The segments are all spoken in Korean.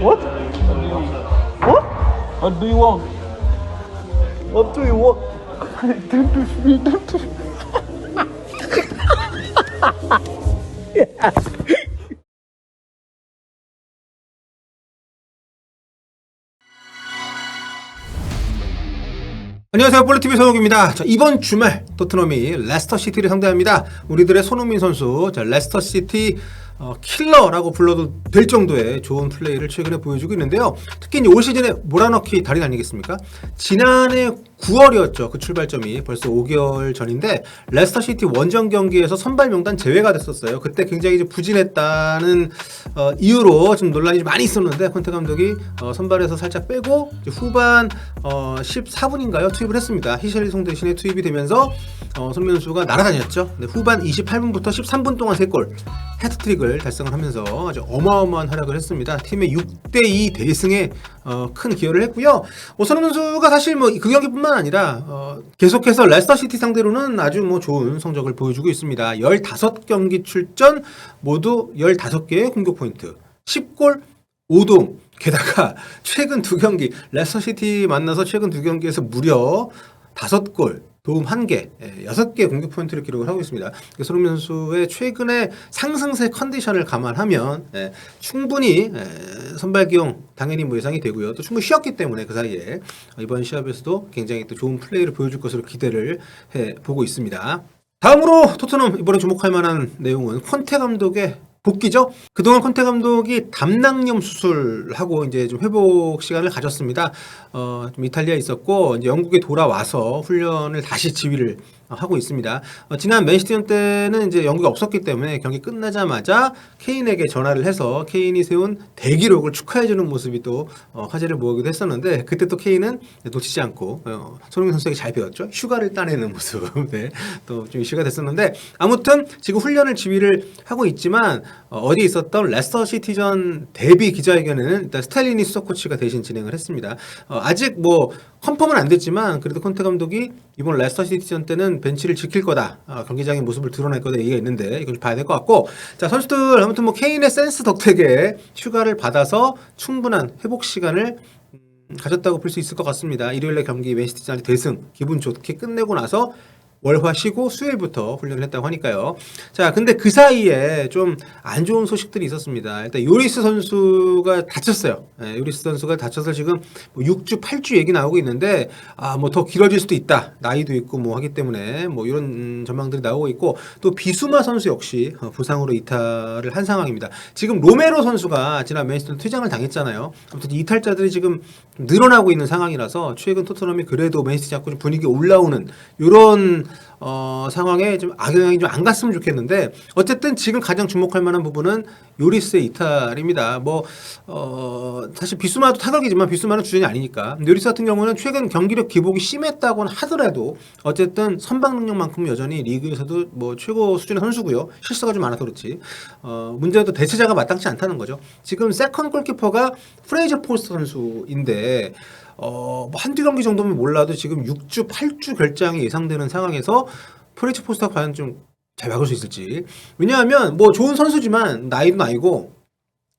What? What? What do you want? What do you want? Don't push me, don't push me. 안녕하세요, 볼리TV 손흥민입니다. 자, 이번 주말 토트넘이 레스터시티를 상대합니다. 우리들의 손흥민 선수, 자, 레스터시티 킬러라고 불러도 될 정도의 좋은 플레이를 최근에 보여주고 있는데요. 특히 이제 올 시즌에 몰아넣기 달인 아니겠습니까? 지난해 9월이었죠. 그 출발점이 벌써 5개월 전인데 레스터시티 원정 경기에서 선발 명단 제외가 됐었어요. 그때 굉장히 이제 부진했다는 이유로 좀 논란이 좀 많이 있었는데 콘테 감독이 선발에서 살짝 빼고 이제 후반 14분인가요? 투입을 했습니다. 히샬리송 대신에 투입이 되면서 손흥민 선수가 날아다녔죠. 네, 후반 28분부터 13분 동안 3골 해트트릭을 달성을 하면서 아주 어마어마한 활약을 했습니다. 팀의 6대2 대승에 큰 기여를 했고요. 손흥민 선수가 사실 뭐 그 경기뿐만 아니라 계속해서 레스터시티 상대로는 아주 뭐 좋은 성적을 보여주고 있습니다. 15경기 출전 모두 15개의 공격 포인트, 10골 5도움, 게다가 최근 2경기 레스터시티 만나서 최근 2경기에서 무려 5골 도움 1개, 6개 공격 포인트를 기록을 하고 있습니다. 손흥민 선수의 최근의 상승세 컨디션을 감안하면 충분히 선발 기용 당연히 뭐 예상이 되고요. 또 충분히 쉬었기 때문에 그 사이에 이번 시합에서도 굉장히 또 좋은 플레이를 보여줄 것으로 기대를 해보고 있습니다. 다음으로 토트넘 이번에 주목할 만한 내용은 콘테 감독의 복귀죠. 그동안 콘테 감독이 담낭염 수술하고 이제 좀 회복 시간을 가졌습니다. 좀 이탈리아에 있었고 이제 영국에 돌아와서 훈련을 다시 지휘를 하고 있습니다. 지난 맨시티전 때는 이제 영국이 없었기 때문에 경기 끝나자마자 케인에게 전화를 해서 케인이 세운 대기록을 축하해주는 모습이 또 화제를 모으기도 했었는데 그때 또 케인은 놓치지 않고 손흥민 선수에게 잘 배웠죠. 휴가를 따내는 모습 네, 또 좀 이슈가 됐었는데 아무튼 지금 훈련을 지휘를 하고 있지만 어디에 있었던 레스터 시티전 데뷔 기자회견에는 일단 스탈리니 수석 코치가 대신 진행을 했습니다. 아직 뭐 컨펌은 안 됐지만 그래도 콘테 감독이 이번 레스터 시티전 때는 벤치를 지킬 거다. 경기장의 모습을 드러낼 거다 얘기가 있는데 이걸 봐야 될 것 같고 자 선수들 아무튼 뭐 케인의 센스 덕택에 휴가를 받아서 충분한 회복 시간을 가졌다고 볼 수 있을 것 같습니다. 일요일에 경기 맨시티전이 대승 기분 좋게 끝내고 나서 월화 쉬고 수요일부터 훈련을 했다고 하니까요. 자, 근데 그 사이에 좀 안 좋은 소식들이 있었습니다. 일단 요리스 선수가 다쳤어요. 요리스 선수가 다쳐서 지금 뭐 6주, 8주 얘기 나오고 있는데 뭐 더 길어질 수도 있다. 나이도 있고 뭐 하기 때문에 뭐 이런 전망들이 나오고 있고 또 비수마 선수 역시 부상으로 이탈을 한 상황입니다. 지금 로메로 선수가 지난 맨시티 퇴장을 당했잖아요. 아무튼 이탈자들이 지금 늘어나고 있는 상황이라서 최근 토트넘이 그래도 맨시티 잡고 좀 분위기 올라오는 이런 상황에 좀 악영향이 좀 안 갔으면 좋겠는데 어쨌든 지금 가장 주목할 만한 부분은 요리스의 이탈입니다. 뭐 사실 비수마도 타격이지만 비수마는 주전이 아니니까 요리스 같은 경우는 최근 경기력 기복이 심했다고는 하더라도 어쨌든 선방 능력만큼 여전히 리그에서도 뭐 최고 수준의 선수고요. 실수가 좀 많아서 그렇지 문제는 또 대체자가 마땅치 않다는 거죠. 지금 세컨 골키퍼가 프레이저 포스터 선수인데 뭐 한두 경기 정도면 몰라도 지금 6주, 8주 결장이 예상되는 상황에서 프레이저 포스터가 과연 좀 잘 막을 수 있을지. 왜냐하면 뭐 좋은 선수지만 나이도 나이고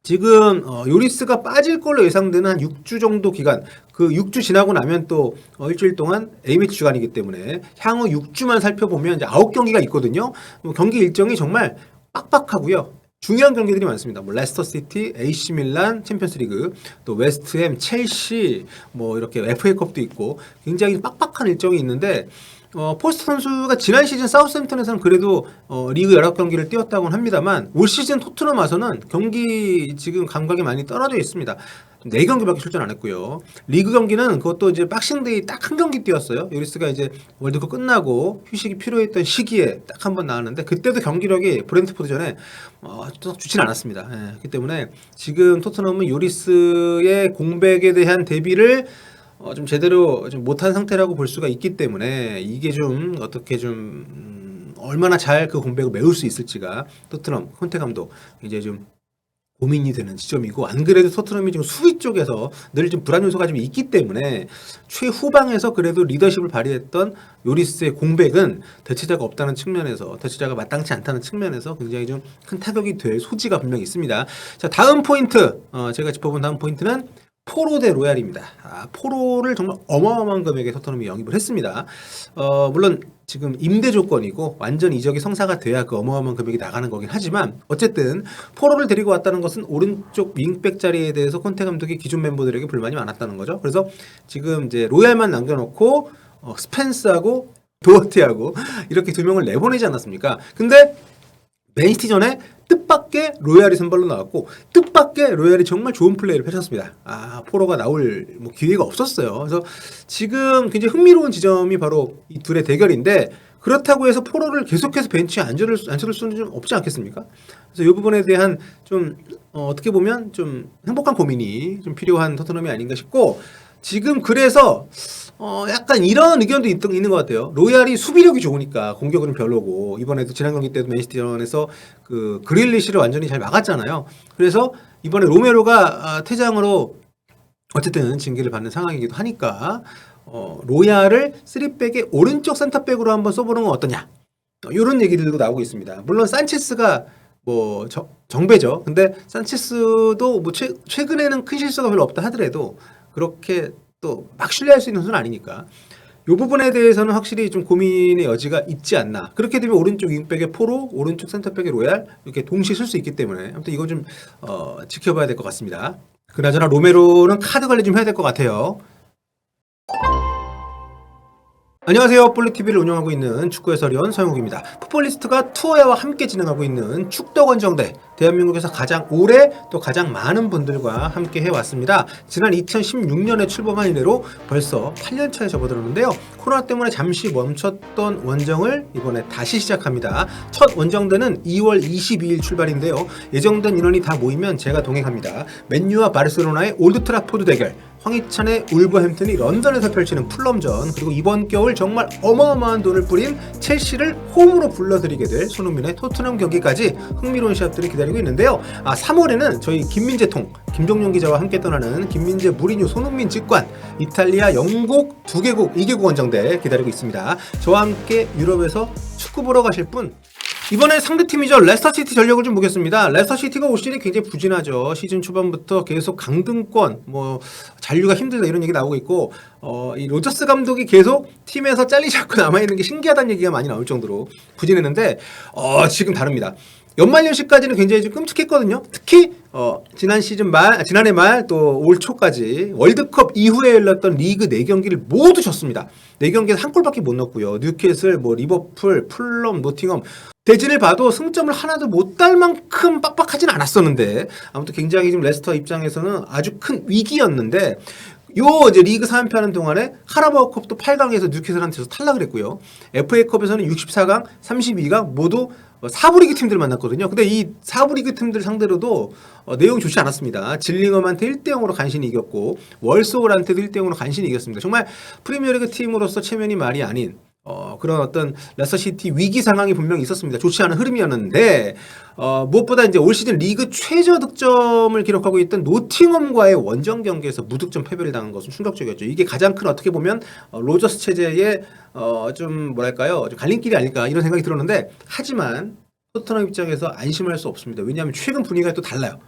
지금 요리스가 빠질 걸로 예상되는 한 6주 정도 기간 그 6주 지나고 나면 또 일주일 동안 A매치 주간이기 때문에 향후 6주만 살펴보면 이제 9경기가 있거든요. 경기 일정이 정말 빡빡하고요. 중요한 경기들이 많습니다. 뭐 레스터 시티, AC 밀란, 챔피언스리그, 또 웨스트햄, 첼시, 뭐 이렇게 FA컵도 있고 굉장히 빡빡한 일정이 있는데 포스트 선수가 지난 시즌 사우스햄튼에서는 그래도 리그 19경기를 뛰었다고는 합니다만 올 시즌 토트넘 와서는 경기 지금 감각이 많이 떨어져 있습니다. 4경기밖에 출전 안 했고요. 리그 경기는 그것도 이제 박싱데이 딱 한 경기 뛰었어요. 요리스가 이제 월드컵 끝나고 휴식이 필요했던 시기에 딱 한 번 나왔는데 그때도 경기력이 브렌트포드전에 좋지는 않았습니다. 그렇기 때문에 지금 토트넘은 요리스의 공백에 대한 대비를 좀 제대로 좀 못한 상태라고 볼 수가 있기 때문에 이게 좀 어떻게 좀 얼마나 잘 그 공백을 메울 수 있을지가 토트넘 콘테 감독 이제 좀 고민이 되는 지점이고, 안 그래도 토트넘이 지금 수비 쪽에서 늘 좀 불안 요소가 좀 있기 때문에 최후방에서 그래도 리더십을 발휘했던 요리스의 공백은 대체자가 없다는 측면에서, 대체자가 마땅치 않다는 측면에서 굉장히 좀 큰 타격이 될 소지가 분명히 있습니다. 자, 다음 포인트, 제가 짚어본 다음 포인트는 포로 대 로얄입니다. 포로를 정말 어마어마한 금액에 토트넘이 영입을 했습니다. 물론 지금 임대 조건이고 완전 이적이 성사가 돼야 그 어마어마한 금액이 나가는 거긴 하지만, 어쨌든 포로를 데리고 왔다는 것은 오른쪽 윙백 자리에 대해서 콘테 감독이 기존 멤버들에게 불만이 많았다는 거죠. 그래서 지금 이제 로얄만 남겨놓고 스펜스하고 도어티하고 이렇게 두 명을 내보내지 않았습니까? 근데 맨시티전에 뜻밖의 로얄이 선발로 나왔고, 뜻밖의 로얄이 정말 좋은 플레이를 펼쳤습니다. 포로가 나올 기회가 없었어요. 그래서 지금 굉장히 흥미로운 지점이 바로 이 둘의 대결인데, 그렇다고 해서 포로를 계속해서 벤치에 앉혀둘 수는 좀 없지 않겠습니까? 그래서 이 부분에 대한 좀 어떻게 보면 좀 행복한 고민이 좀 필요한 토트넘이 아닌가 싶고, 지금 그래서 약간 이런 의견도 있는 것 같아요. 로얄이 수비력이 좋으니까 공격은 별로고, 이번에도 지난 경기 때도 맨시티전에서 그 그릴리시를 완전히 잘 막았잖아요. 그래서 이번에 로메로가 퇴장으로 어쨌든 징계를 받는 상황이기도 하니까 로얄을 3백의 오른쪽 센터백으로 한번 써보는 건 어떠냐, 이런 얘기들도 나오고 있습니다. 물론 산체스가 정배죠. 근데 산체스도 최근에는 큰 실수가 별로 없다 하더라도 그렇게 또 막 신뢰할 수 있는 선수는 아니니까 이 부분에 대해서는 확실히 좀 고민의 여지가 있지 않나. 그렇게 되면 오른쪽 윙백의 포로, 오른쪽 센터백의 로얄 이렇게 동시에 쓸 수 있기 때문에 아무튼 이건 좀 지켜봐야 될 것 같습니다. 그나저나 로메로는 카드 관리 좀 해야 될 것 같아요. 안녕하세요. 볼리TV를 운영하고 있는 축구 해설위원 서영욱입니다. 풋볼리스트가 투어야와 함께 진행하고 있는 축덕원정대, 대한민국에서 가장 오래 또 가장 많은 분들과 함께 해왔습니다. 지난 2016년에 출범한 이래로 벌써 8년차에 접어들었는데요. 코로나 때문에 잠시 멈췄던 원정을 이번에 다시 시작합니다. 첫 원정대는 2월 22일 출발인데요. 예정된 인원이 다 모이면 제가 동행합니다. 맨유와 바르셀로나의 올드트라포드 대결, 황희찬의 울버햄튼이 런던에서 펼치는 풀럼전, 그리고 이번 겨울 정말 어마어마한 돈을 뿌린 첼시를 홈으로 불러들이게 될 손흥민의 토트넘 경기까지 흥미로운 시합들이 기다리고 있는데요. 3월에는 저희 김민재 김종용 기자와 함께 떠나는 김민재 무리뉴 손흥민 직관, 이탈리아, 영국 2개국 원정대 기다리고 있습니다. 저와 함께 유럽에서 축구 보러 가실 분, 이번에 상대팀이죠. 레스터시티 전력을 좀 보겠습니다. 레스터시티가 올 시즌이 굉장히 부진하죠. 시즌 초반부터 계속 강등권, 잔류가 힘들다 이런 얘기 나오고 있고, 이 로저스 감독이 계속 팀에서 잘리지 않고 남아있는 게 신기하다는 얘기가 많이 나올 정도로 부진했는데, 지금 다릅니다. 연말연시까지는 굉장히 좀 끔찍했거든요. 특히 지난해 말 또 올 초까지 월드컵 이후에 열렸던 리그 4경기를 모두 졌습니다. 4경기에서 한 골밖에 못 넣었고요. 뉴캐슬, 리버풀, 풀럼, 노팅엄, 대진을 봐도 승점을 하나도 못 딸 만큼 빡빡하진 않았었는데, 아무튼 굉장히 좀 레스터 입장에서는 아주 큰 위기였는데, 이제 리그 3연패 하는 동안에 카라바오컵도 8강에서 뉴캐슬한테서 탈락을 했고요. FA컵에서는 64강, 32강 모두 4부 리그 팀들 만났거든요. 근데 이 4부 리그 팀들 상대로도 내용이 좋지 않았습니다. 질링엄한테 1대0으로 간신히 이겼고, 월소울한테도 1대0으로 간신히 이겼습니다. 정말 프리미어리그 팀으로서 체면이 말이 아닌 그런 어떤 레스터시티 위기 상황이 분명히 있었습니다. 좋지 않은 흐름이었는데, 무엇보다 이제 올 시즌 리그 최저 득점을 기록하고 있던 노팅엄과의 원정 경기에서 무득점 패배를 당한 것은 충격적이었죠. 이게 가장 큰, 어떻게 보면 로저스 체제의 좀 갈림길이 아닐까 이런 생각이 들었는데, 하지만 토트넘 입장에서 안심할 수 없습니다. 왜냐하면 최근 분위기가 또 달라요.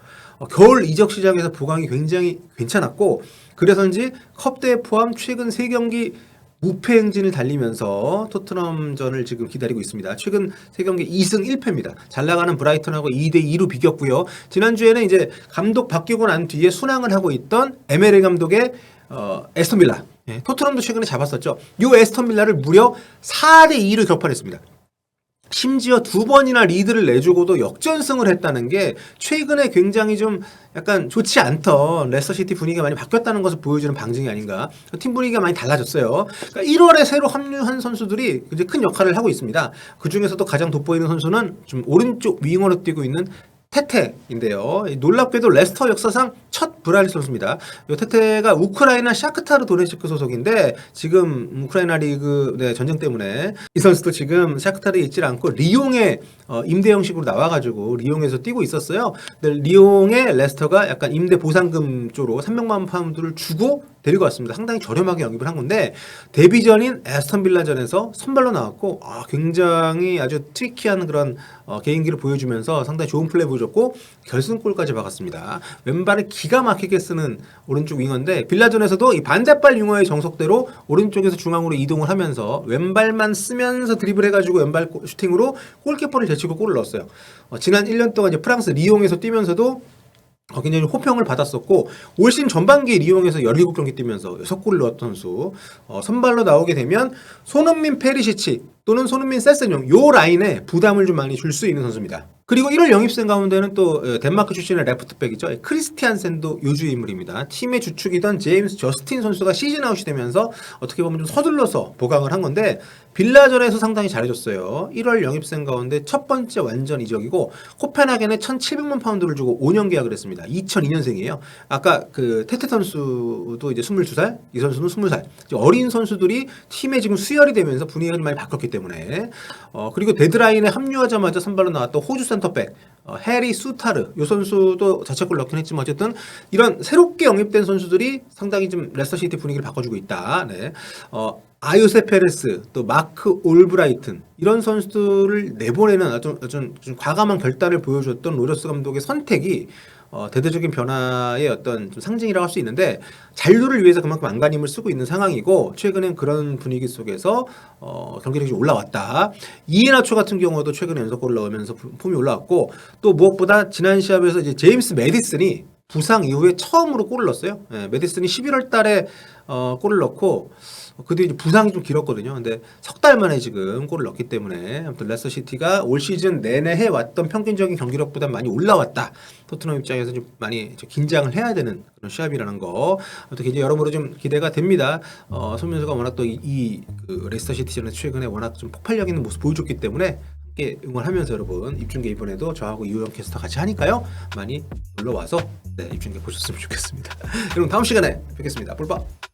겨울 이적 시장에서 보강이 굉장히 괜찮았고, 그래서인지 컵대회 포함 최근 3경기 무패 행진을 달리면서 토트넘전을 지금 기다리고 있습니다. 최근 3경기 2승 1패입니다. 잘 나가는 브라이턴하고 2대2로 비겼고요. 지난주에는 이제 감독 바뀌고 난 뒤에 순항을 하고 있던 에메리 감독의 에스턴 빌라, 토트넘도 최근에 잡았었죠. 이 에스턴 빌라를 무려 4대2로 격파했습니다. 심지어 2번이나 리드를 내주고도 역전승을 했다는 게 최근에 굉장히 좀 약간 좋지 않던 레스터시티 분위기가 많이 바뀌었다는 것을 보여주는 방증이 아닌가. 팀 분위기가 많이 달라졌어요. 그러니까 1월에 새로 합류한 선수들이 이제 큰 역할을 하고 있습니다. 그 중에서도 가장 돋보이는 선수는 좀 오른쪽 윙어로 뛰고 있는 테테인데요. 놀랍게도 레스터 역사상 첫 브라질 선수입니다. 이 테테가 우크라이나 샤크타르 도네츠크 소속인데 지금 우크라이나 리그 전쟁 때문에 이 선수도 지금 샤크타르에 있질 않고 리옹에 임대 형식으로 나와가지고 리옹에서 뛰고 있었어요. 근데 리옹에 레스터가 약간 임대 보상금 쪽으로 300만 파운드를 주고 데리고 왔습니다. 상당히 저렴하게 영입을 한 건데 데뷔전인 에스턴 빌라전에서 선발로 나왔고 굉장히 아주 트리키한 그런 개인기를 보여주면서 상당히 좋은 플레이 보여줬고 결승골까지 박았습니다. 왼발을 기가 막히게 쓰는 오른쪽 윙어인데 빌라전에서도 이 반대발 윙어의 정석대로 오른쪽에서 중앙으로 이동을 하면서 왼발만 쓰면서 드리블 해가지고 왼발 슈팅으로 골키퍼를 제치고 골을 넣었어요. 지난 1년 동안 이제 프랑스 리옹에서 뛰면서도 굉장히 호평을 받았었고 올 시즌 전반기에 리옹에서 17경기 뛰면서 6골을 넣었던 선수. 선발로 나오게 되면 손흥민 페리시치 또는 손흥민 세세뇽 요 라인에 부담을 좀 많이 줄 수 있는 선수입니다. 그리고 1월 영입생 가운데는 또 덴마크 출신의 레프트백이죠. 크리스티안센도 요주의 인물입니다. 팀의 주축이던 제임스 저스틴 선수가 시즌 아웃이 되면서 어떻게 보면 좀 서둘러서 보강을 한 건데 빌라전에서 상당히 잘해줬어요. 1월 영입생 가운데 첫 번째 완전 이적이고 코펜하겐에 1,700만 파운드를 주고 5년 계약을 했습니다. 2002년생이에요. 아까 그 테테 선수도 이제 22살, 이 선수는 20살. 어린 선수들이 팀에 지금 수혈이 되면서 분위기가 좀 많이 바뀌었기 때문에 그리고 데드라인에 합류하자마자 선발로 나왔던 호주 센터백 해리 수타르 이 선수도 자책골 넣긴 했지만 어쨌든 이런 새롭게 영입된 선수들이 상당히 좀 레스터시티 분위기를 바꿔주고 있다. 네. 아유세 페레스 또 마크 올브라이튼 이런 선수들을 내보내는 아주 좀 과감한 결단을 보여줬던 로저스 감독의 선택이 대대적인 변화의 어떤 좀 상징이라고 할 수 있는데 잔류를 위해서 그만큼 안간힘을 쓰고 있는 상황이고 최근엔 그런 분위기 속에서 경기력이 좀 올라왔다. 이해나초 같은 경우도 최근에 연속골을 넣으면서 폼이 올라왔고 또 무엇보다 지난 시합에서 이제 제임스 매디슨이 부상 이후에 처음으로 골을 넣었어요. 네, 매디슨이 11월 달에 골을 넣고 그 뒤에 부상이 좀 길었거든요. 근데 석 달 만에 지금 골을 넣기 때문에 아무튼 레스터 시티가 올 시즌 내내 해왔던 평균적인 경기력보다 많이 올라왔다. 토트넘 입장에서 좀 많이 긴장을 해야 되는 그런 시합이라는 거. 아무튼 굉장히 여러모로 좀 기대가 됩니다. 손민수가 워낙 또 그 레스터 시티전에 최근에 워낙 좀 폭발력 있는 모습 보여줬기 때문에 함께 응원하면서 여러분 입중계 이번에도 저하고 이호영 캐스터 같이 하니까요. 많이 놀러와서 입중계 보셨으면 좋겠습니다. 여러분 다음 시간에 뵙겠습니다. 볼바.